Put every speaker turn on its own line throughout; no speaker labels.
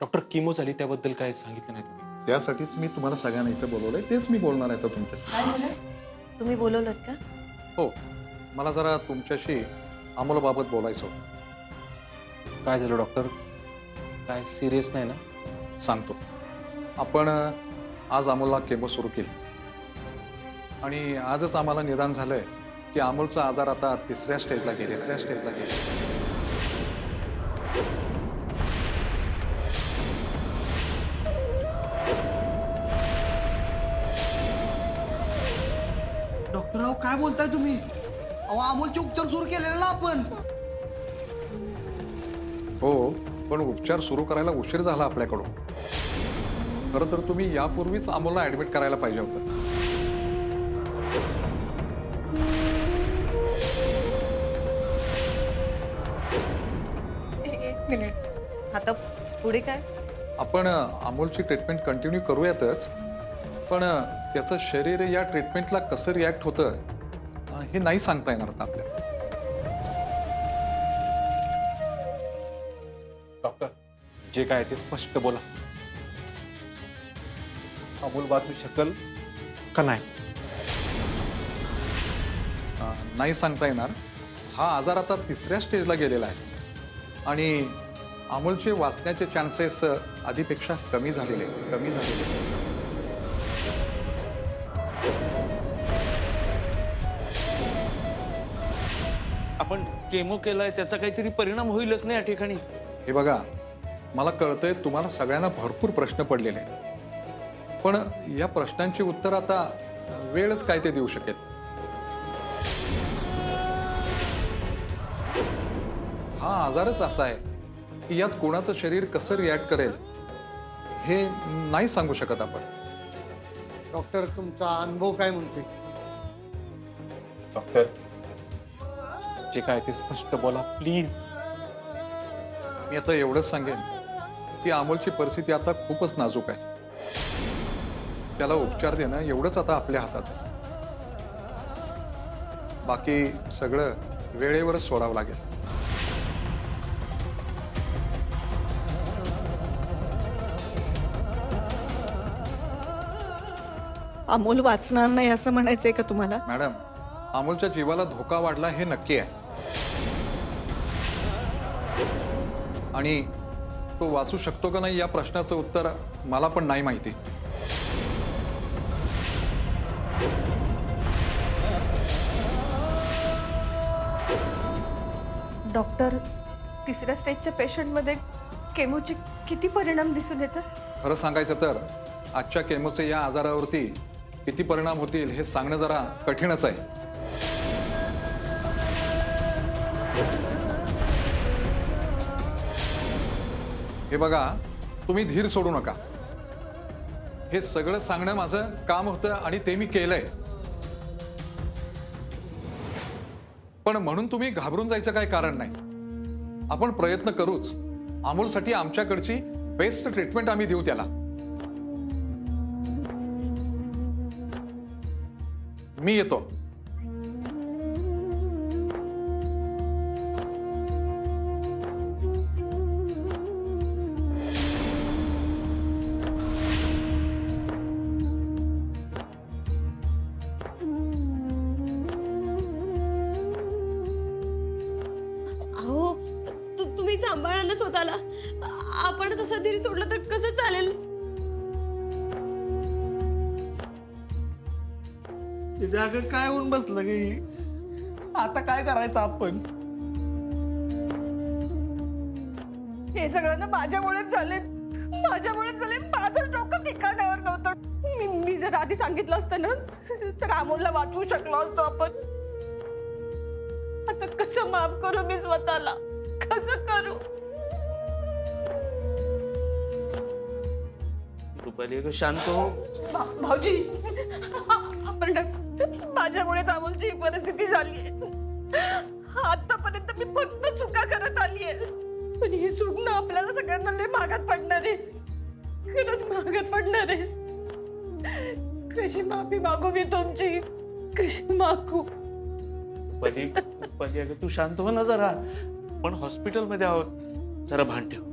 Doctor किमो झाली त्याबद्दल काय सांगितलं नाही तुम्ही?
त्यासाठीच मी तुम्हाला सगळ्यांना इथं बोलवलंय, तेच मी बोलणार आहे आता तुमच्याशी.
काय झालं? तुम्ही बोलवलं का?
हो, मला जरा तुमच्याशी अमोलबाबत बोलायचं होतं.
काय झालं डॉक्टर? काय सिरियस नाही ना?
सांगतो. आपण आज अमोलला केमो सुरू केली आणि आजच आम्हाला निदान झालंय की अमोलचा आजार आता तिसऱ्या स्टेजला गेला.
डॉक्टरराव काय बोलताय तुम्ही? अहो अमोलचे उपचार सुरू केलेले ना आपण.
हो, पण उपचार सुरू करायला उशीर झाला आपल्याकडून. खरं तर तुम्ही यापूर्वीच अमोलला ऍडमिट करायला पाहिजे होतं.
एक मिनिट. आता पुढे काय?
आपण अमोलची ट्रीटमेंट कंटिन्यू करूयातच, पण त्याचं शरीर या ट्रीटमेंटला कसं रिॲक्ट होतं हे नाही सांगता येणार आता आपल्याला.
डॉक्टर, जे काय ते स्पष्ट बोला. अमोल वाचू शकल का नाही?
नाही सांगता येणार. हा आजार आता तिसऱ्या स्टेजला गेलेला आहे आणि अमोलचे वाचण्याचे चान्सेस आधीपेक्षा कमी झालेले.
आपण केमो केलाय त्याचा काहीतरी परिणाम होईलच नाही या ठिकाणी.
हे बघा, मला कळतंय तुम्हाला सगळ्यांना भरपूर प्रश्न पडलेले आहेत, पण या प्रश्नांची उत्तर आता वेळच काय ते देऊ शकेल. हा आजारच असा आहे की यात कोणाचं शरीर कसं रिॲक्ट करेल हे नाही सांगू शकत आपण.
डॉक्टर तुमचा अनुभव काय म्हणतोय?
डॉक्टर, जे काय ते स्पष्ट बोला प्लीज.
मी आता एवढंच सांगेन की अमोलची परिस्थिती आता खूपच नाजूक आहे. त्याला उपचार देणं एवढंच आता आपल्या हातात आहे. बाकी सगळं वेळेवरच सोडावं लागेल.
अमोल वाचणार नाही असं म्हणायचंय का तुम्हाला?
मॅडम, अमोलच्या जीवाला धोका वाढला हे नक्की आहे आणि तो वाचू शकतो का नाही या प्रश्नाचं उत्तर मला पण नाही माहिती.
डॉक्टर, तिसऱ्या स्टेजच्या पेशंटमध्ये केमोचे किती परिणाम दिसून येतात?
खरं सांगायचं तर आजच्या केमोचे या आजारावरती किती परिणाम होतील हे सांगणं जरा कठीणच आहे. हे बघा, तुम्ही धीर सोडू नका. हे सगळं सांगणं माझं काम होतं आणि ते मी केलंय, पण म्हणून तुम्ही घाबरून जायचं काही कारण नाही. आपण प्रयत्न करूच. अमोलसाठी आमच्याकडची बेस्ट ट्रीटमेंट आम्ही देऊ त्याला. मी येतो.
अहो, तुम्ही सांभाळा ना स्वतःला. आपण तसा धीर सोडला तर कसं चालेल?
तिथे अगं काय होऊन बसलं गे? आता काय करायचं आपण?
हे सगळं ना माझ्यामुळेच झाले. माझंच डोकं ठिकाणावर नव्हतं. मी जर आधी सांगितलं असतं ना तर अमोलला वाचवू शकलो असतो आपण. आता कसं माफ करू मी स्वतःला? कसं करू?
रुपाली अगं शांत हो.
भाऊजी, आपण माझ्यामुळेच अमोलची ही परिस्थिती झालीये. आतापर्यंत मी फक्त चुका करत आलीये, पण ही चूक ना आपल्याला सगळ्यांना लय महागात पडणार आहे. खरंच महागात पडणार आहे. कशी माफी मागू मी तुमची? कशी मागू?
रुपाली अगं तू शांत हो ना जरा. पण हॉस्पिटलमध्ये आहोत, जरा भान ठेव.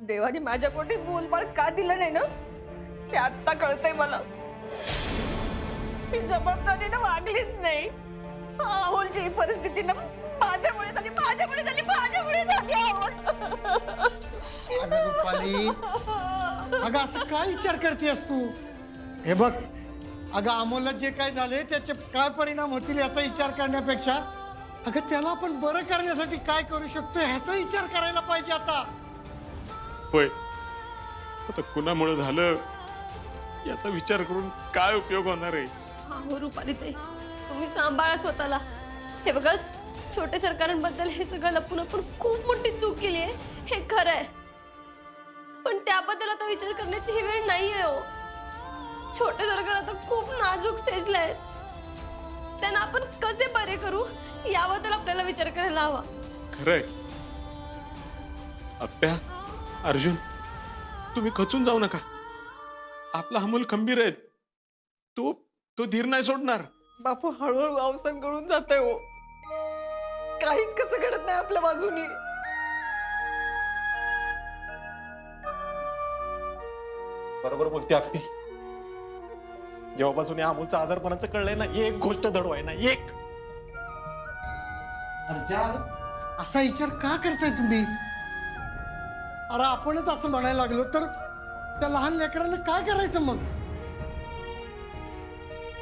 देवाने माझ्या पोटी मूलबाळ का दिलं नाही ना ते आत्ता कळतंय मला. मी जबाबदारीनं वागलीच नाही. अमोलची ही परिस्थिती ना माझ्यामुळे झाली.
अगं रुपाली, अगं असं काय विचार करतेस तू? हे बघ, अगं अमोलला जे काय झाले त्याचे काय परिणाम होतील याचा विचार करण्यापेक्षा अगं त्याला आपण बरं करण्यासाठी काय करू शकतो ह्याचा विचार करायला पाहिजे आता.
होय, आता कुणामुळे झालं याचा विचार करून काय उपयोग होणार आहे?
हो रुपाली ताई, तुम्ही सांभाळा स्वतःला. हे बघा, छोटे सरकारांबद्दल हे सगळं लपून आपण खूप मोठी चूक केली आहे, हे खरं आहे. पण त्याबद्दल आता विचार करण्याची ही वेळ नाही आहे हो. छोटे सरकार आता खूप नाजूक स्टेजला आहेत. त्यांना आपण कसे बरे करू याबद्दल आपल्याला विचार करायला हवा.
खरंय आप्या, अर्जुन, तुम्ही खचून जाऊ नका. आपला अमोल खंबीर आहे. तो धीर नाही सोडणार.
बापू हळूहळू अवसान करून जाते हो. काहीच कसं घडत नाही आपल्या बाजूनी.
बरोबर बोलते आप्पी. जेव्हापासून या अमोलचा आजारपणाचं कळलंय ना, एक गोष्ट दडवाय ना, एक.
अरे यार, असा विचार का करताय तुम्ही? अरे आपणच असं म्हणायला लागलो तर त्या लहान लेकरांना काय करायचं मग?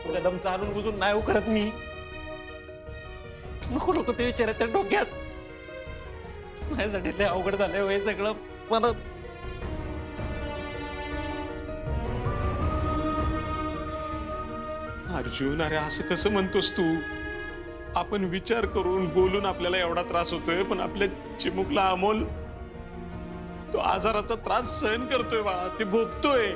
कदम चालून बुजून नाही हो करत मी. नको ते विचार त्या डोक्यात. माझ्यासाठी लय अवघड झालंय हे सगळं. मला अर्जुन, अरे असं कसं म्हणतोस तू? आपण विचार करून बोलून आपल्याला एवढा त्रास होतोय, पण आपल्या चिमुकला अमोल तो आजाराचा त्रास सहन करतोय बाळा, ते भोगतोय.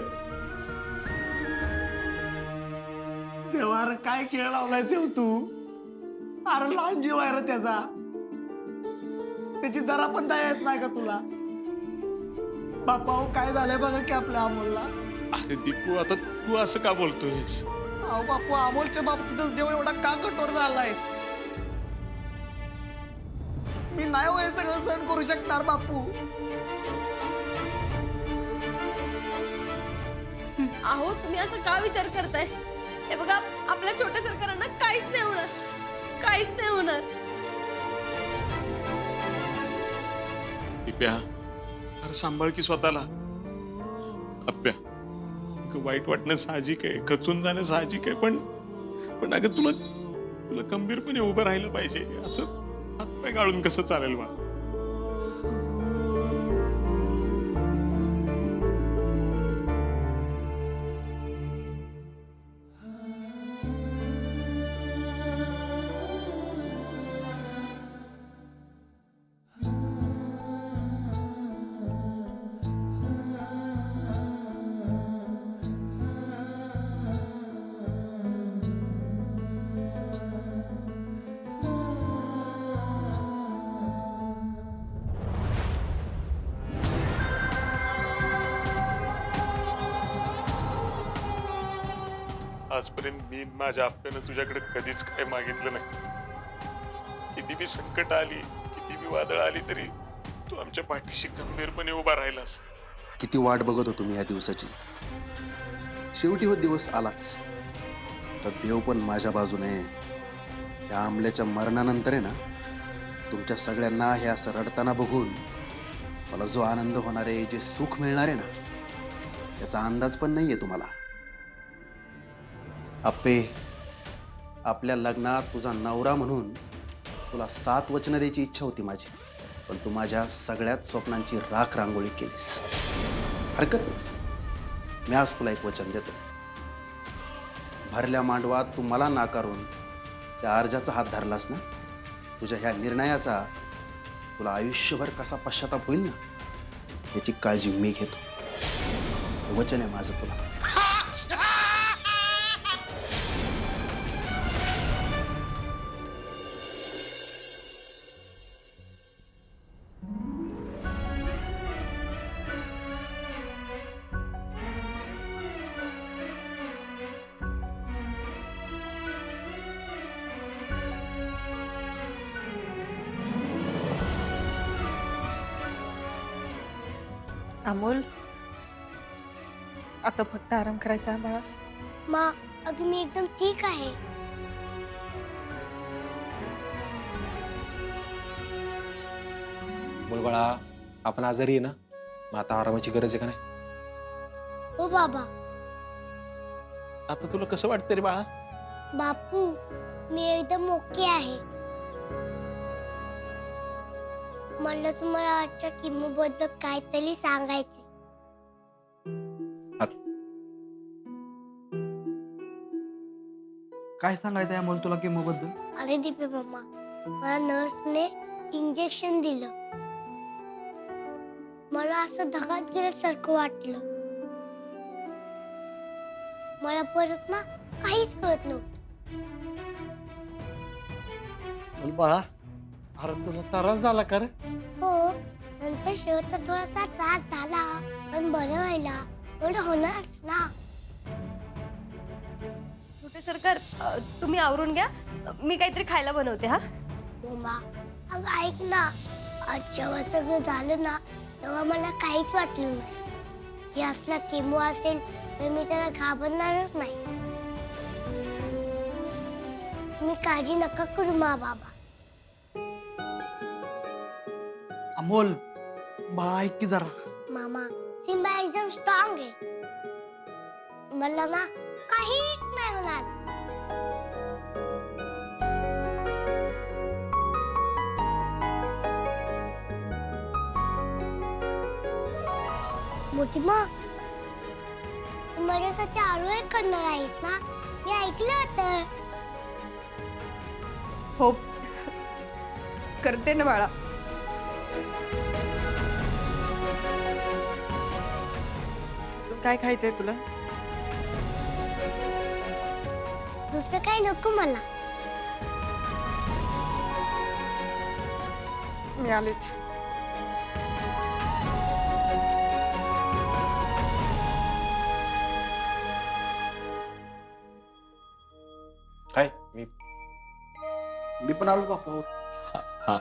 तेव्हा अरे काय खेळ लावलाय तेव्हा तू? अरे लहान जीव आहे रे त्याचा. त्याची जरा पण दया येत नाही का तुला? बापा हो, काय झालंय बघा की आपल्या अमोलला.
अरे दीपू, आता तू असं का बोलतोयस?
अहो बापू, अमोलच्या बाबतीतच देव एवढा का कठोर झालाय? मी नाही हो हे सगळं सहन करू शकणार बापू.
अहो, तुम्ही असं का विचार करताय? हे बघा, आपल्या छोट्या सरकारांना काहीच नाही होणार. काहीच नाही होणार.
दिप्या, अरे सांभाळ की स्वतःला. अप्प्या, वाईट वाटणं साहजिक आहे, खचून जाणं साहजिक आहे, पण अगं तुला खंबीरपणे उभं राहिलं पाहिजे. असं हातपाय गाळून कसं चालेल बा? आजपर्यंत मी माझ्या आप्यानं तुझ्याकडे कधीच काय मागितलं नाही. किती बी संकट आली, किती बी वादळ आली, तरी तू आमच्या पाठीशी खंबीरपणे उभा राहिलास.
किती वाट बघत होतो मी या दिवसाची. शेवटी हो दिवस आलाच. तर देव पण माझ्या बाजूने. या आमल्याच्या मरणानंतर आहे ना, तुमच्या सगळ्यांना हे असं रडताना बघून मला जो आनंद होणार आहे, जे सुख मिळणार आहे ना, त्याचा अंदाज पण नाही आहे तुम्हाला. अप्पे, आपल्या लग्नात तुझा नवरा म्हणून तुला 7 वचनं द्यायची इच्छा होती माझी, पण तू माझ्या सगळ्यात स्वप्नांची राख रांगोळी केलीस. हरकत नाही, मी आज तुला एक वचन देतो. भरल्या मांडवात तू मला नाकारून त्या अर्जाचा हात धरलास ना, तुझ्या ह्या निर्णयाचा तुला आयुष्यभर कसा पश्चाताप होईल ना, याची काळजी मी घेतो. हे वचन आहे माझं तुला.
अमोल आता फक्त आराम करायचा आहे बाळा.
मा अगं मी एकदम ठीक आहे.
बोल बाळा, आपण आजारी आहे ना, मग आता आरामाची गरज आहे का नाही?
हो बाबा.
आता तुला कसं वाटतं रे बाळा?
बापू मी एकदम ओके आहे. मला तुम्हाला आजच्या किमोबद्दल काहीतरी सांगायचे.
काय सांगायचंय अमोल तुला किमोबद्दल?
अरे दीपे मम्मा, मला नर्सने इंजेक्शन दिलं. मला असं धगात गेल्यासारखं वाटलं. मला परत ना काहीच कळत नव्हतं.
बोल बाळा, अरे तुला त्रास झाला का रे?
हो, नंतर शेवटचा थोडासा त्रास झाला, पण बरं व्हायला एवढं होणारच ना.
छोटे सरकार तुम्ही आवरून घ्या, मी काहीतरी खायला बनवते. हा
मम्मा अगं ऐक ना, आज जेव्हा सगळं झालं ना तेव्हा मला काहीच वाटलं नाही. हे असला केमो असेल तर मी त्याला घाबरणारच नाही. मी काळजी नका करू मा बाबा.
अमोल बाळा ऐक की जरा.
मामा सिम्बा एकदम स्ट्रॉंग आहे. मला ना काहीच नाही होणार. मोठी माँ, तू माझ्यासाठी आरोग्य करणार आहेस ना? मी ऐकलं होतं.
हो करते ना बाळा. अजून काय खायचंय तुला?
दुसरं काही नको मला.
मी आलेच.
काय
मी पण आलो बापू.
हा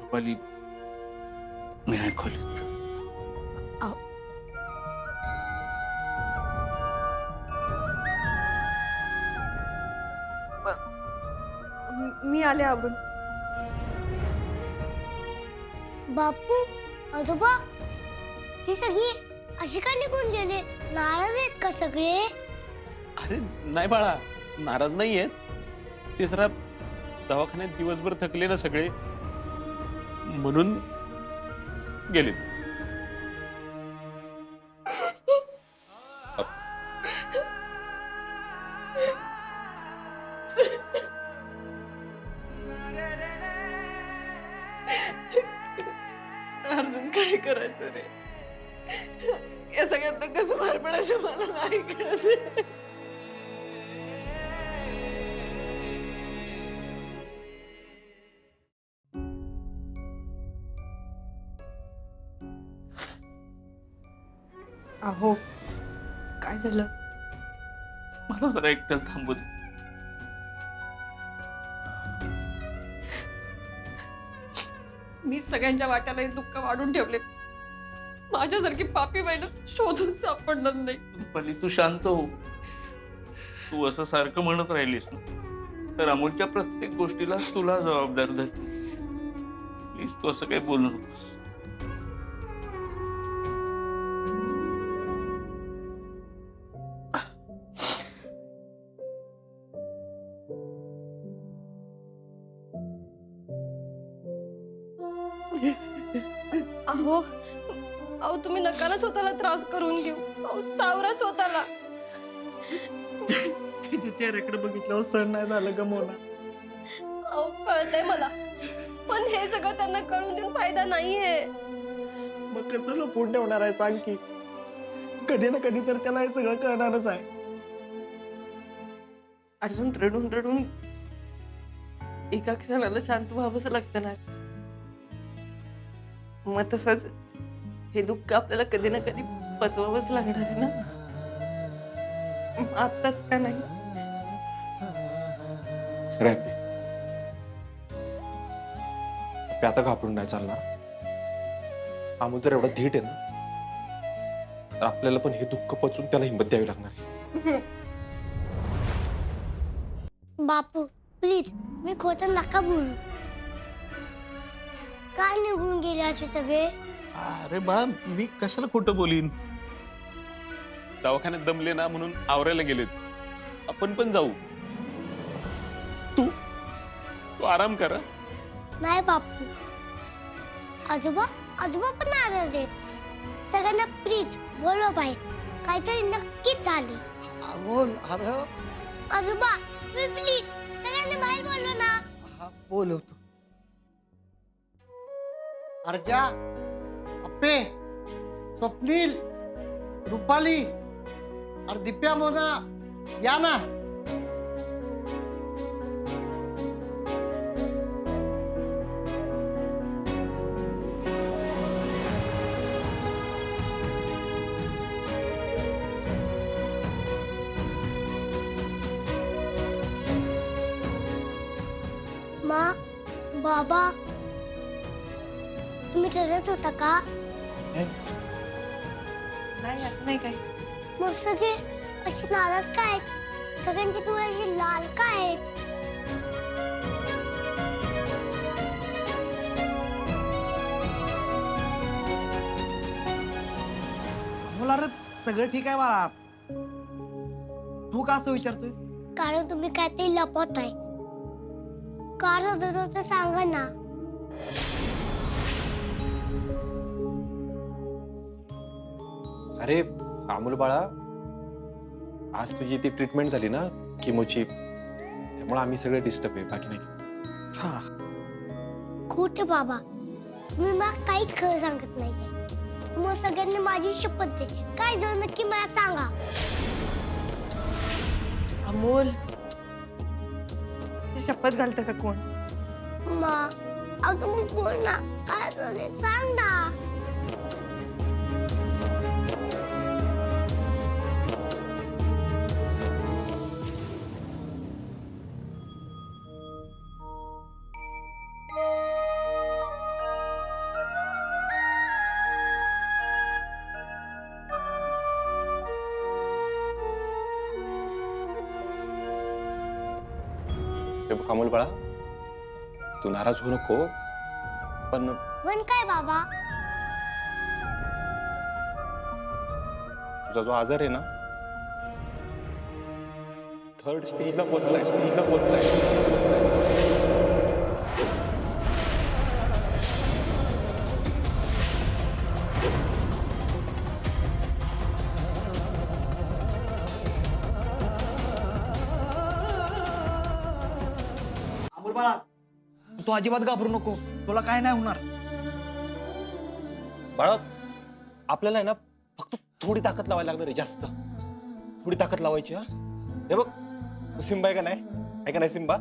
रुपाली, मी ऐकवलं.
मी आले आवरून.
बापू आजोबा ही सगळी अशी का निघून गेले? नाराज आहेत का सगळे?
अरे नाही बाळा, नाराज नाहीयेत. ते जरा दवाखान्यात दिवसभर थकले ना सगळे, म्हणून गेले.
अर्जुन काय करायचं रे? या सगळ्यात कसं बाहेर पडायचं मला नाही कळत. अहो काय झालं?
मला जरा एकट्याला थांबू दे.
मी सगळ्यांच्या वाट्याला हे दुःख वाढून ठेवले. माझ्यासारखी पापी बहीण शोधून सापडणार नाही.
रुपाली, तू शांत हो. तू असं सारखं म्हणत राहिलीस ना, तर अमोलच्या प्रत्येक गोष्टीला तुला जबाबदार धरते. प्लीज तू असं काही बोलू नकोस.
अहो अहो तुम्ही नका ना स्वतःला त्रास करून घेऊ. अहो सावरा स्वतःला.
तिच्या चेहऱ्याकडे बघितल्यावर सण नाही झालं ग मोना.
अहो कळतंय मला, पण हे सगळं त्यांना कळून देऊन फायदा नाहीये.
मग कसं लपून ठेवणार आहे सांग की? कधी ना कधी तर त्याला हे सगळं कळणारच आहे.
अर्जुन रडून रडून एका क्षणाला शांत व्हावंच लागतं ना. मग तसंच हे दुःख आपल्याला कधी ना कधी पचवावंच लागणार आहे ना. आत्ताच का नाही?
खरं आहे. आप्या आता घाबरून नाही चालणार. अमोल जर एवढा धीट आहे ना, तर आपल्याला पण हे दुःख पचून त्याला हिंमत द्यावी लागणार आहे.
बापू प्लीज मी खोटं नका बोलू. काय निघून गेले असे सगळे?
अरे बाळा, मी कशाला खोटं बोलीन? दवाखान्यात दमले ना म्हणून आवरायला गेलेत. आपण पण जाऊ. तू तू आराम कर.
नाही बापू, आजोबा आजोबा पण नाराज आहेत. सगळ्यांना प्लीज बोलवा बाई, काहीतरी नक्कीच झाले.
अमोल अरे
आजोबा तुम्ही प्लीज सगळ्यांना बाहेर बोलवा ना.
हा बोलवतो. अर्जा, अप्पे, स्वप्नील, रुपाली, अरे दिप्या, मोना या ना.
मा बाबा तुम्ही रडत होता का?
नाही असं नाही काय.
मग सगळे अशी नाराज काय? सगळ्यांची डोळे अशी लाल काय आहेत?
अमोल अरे सगळं ठीक आहे बाळा. तू का असं विचारतोय?
कारण तुम्ही काहीतरी लपवताय. कारण तर सांगा ना.
अरे अमोल बाळा, आज तुझी ती ट्रीटमेंट झाली ना किमोची, त्यामुळे आम्ही सगळे डिस्टर्ब आहे, बाकी नाही.
खोटे बाबा, तुम्ही मला काहीच खरं सांगत नाहीये. मग सगळ्यांनी माझी शपथ दे, काय झालं नक्की मला सांगा.
अमोल शपथ घालतं का कोण?
मा अगं मग बोल ना, काय झाले सांग ना.
अमोल बाळा, तू नाराज होऊ नको, पण
पण काय बाबा?
तुझा जो आजार आहे ना, 3rd स्टेजला पोहोचलाय.
अमोल बाळा तू अजिबात घाबरू नको, तुला काय नाही होणार.
बाळा, आपल्याला आहे ना फक्त थोडी ताकद लावायला लागणार आहे, जास्त थोडी ताकद लावायची. हा हे बघ, तू सिम्बा आहे का नाही? आहे का नाही सिम्बा?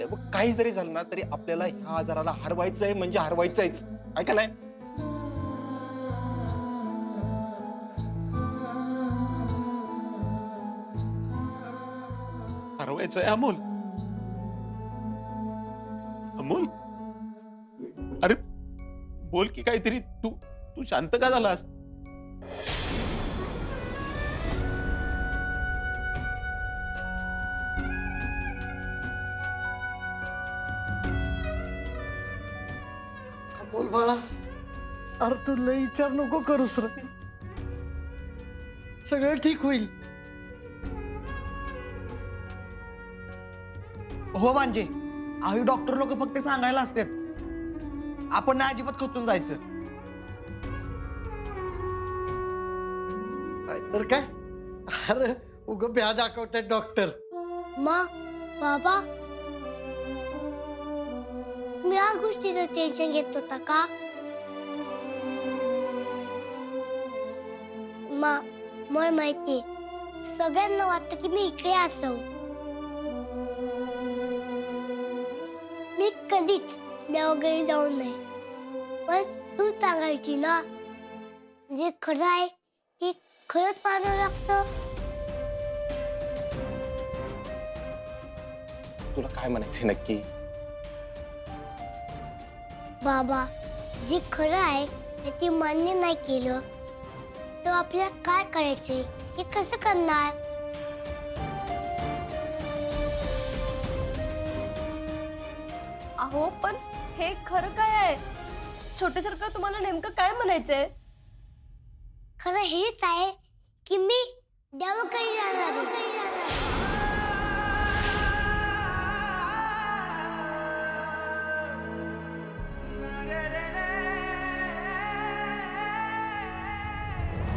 हे बघ, काही जरी झालं ना तरी आपल्याला ह्या आजाराला हरवायचं आहे, म्हणजे हरवायचंच, आहे का नाही?
हरवायचंय अमोल. अमोल, अरे बोल की काहीतरी. तू तू शांत का झालास?
अमोल बाळा, अरे तू लय विचार नको करूस रे. सगळं ठीक होईल.
हो म्हणजे आम्ही डॉक्टर लोक फक्त सांगायला असतात, आपण नाही अजिबात खचून जायचं.
तर काय, अरे उग भ्या दाखवतात डॉक्टर.
मा बाबा तुम्ही या गोष्टीचं टेन्शन घेत होता का? मा मला माहिती, सगळ्यांना वाटतं की मी इकडे असावं. मी कधीच देवाघरी जाऊ नये, पण तू सांगायची ना, जे खरं आहे ते खरंच मानावं लागतं.
तुला काय म्हणायचं नक्की?
बाबा जे खरं आहे ते ती मान्य नाही केलं तर आपल्याला काय करायचंय हे कसं करणार?
अहो पण हे खरं काय आहे? छोटे सरकार तुम्हाला नेमकं काय म्हणायचंय?
खरं हेच आहे की मी देवाकडे जाणार आहे.